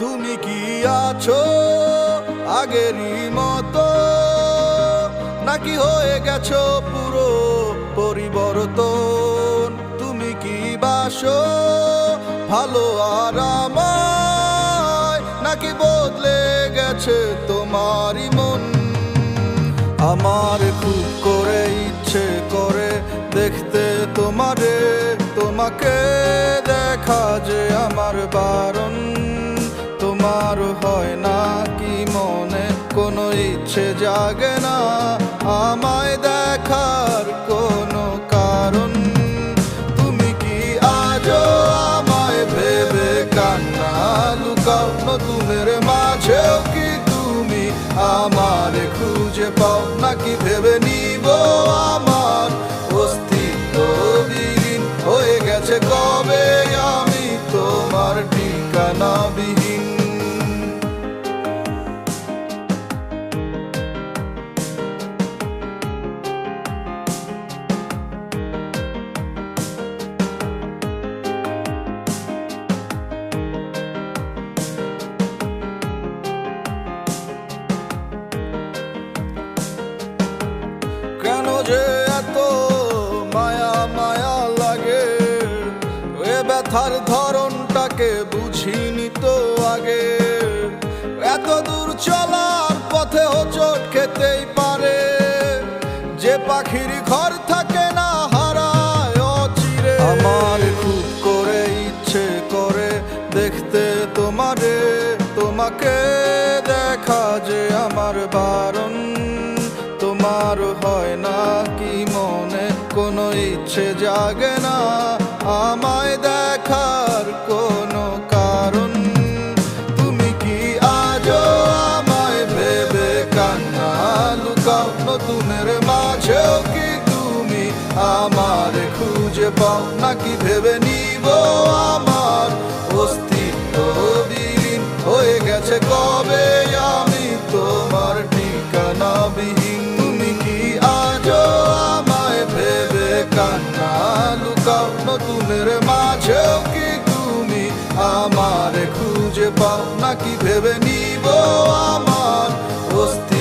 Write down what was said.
তুমি কি আছো আগেরই মতো, নাকি হয়ে গেছো পুরো পরিবর্তন? তুমি কি বাসো ভালো আর আমায়, নাকি বদলে গেছে তোমারই মন? আমার খুব করে ইচ্ছে করে দেখতে তোমারে, তোমাকে দেখা যে আমার বারণ। তোমার হয় না কি মনে কোনো ইচ্ছে জাগে না আমায় দেখার কোনো কারণ? তুমি কি আজও আমায় ভেবে কান্না লুকাও? নতুনের মাঝেও কি তুমি আমারে খুঁজে পাও, নাকি ভেবে নিব আমার অস্তিত্ব বিলীন হয়ে গেছে কবে আমি তোমার ঠিকানাবিহীন? কেন যে এত মায়া মায়া লাগে, এ ব্যথার ধরনটাকে বুঝিনি তো আগে। এত দূর চলার পথে হোঁচট খেতেই পারে, যে পাখির ঘর থাকে না হারায় অচিরে। আমার খুব করে ইচ্ছে করে দেখতে তোমারে, তোমাকে দেখা যে আমার বারণ। তোমার হয় না কি মনে কোনো ইচ্ছে জাগে না আমায় দেখার কোনো কারণ? তুমি কি আজও আমায় ভেবে কান্না লুকাও? নতুনের মাঝেও কি তুমি আমারে খুঁজে পাও, নাকি ভেবে নিব আমার অস্তিত্ব বিলীন হয়ে গেছে কবে আমি তোমার ঠিকানাবিহীন? কান্না লুকাও? নতুনের মাঝেও কি তুমি আমারে খুঁজে পাও, নাকি ভেবে নিব আমার অস্তিত্ব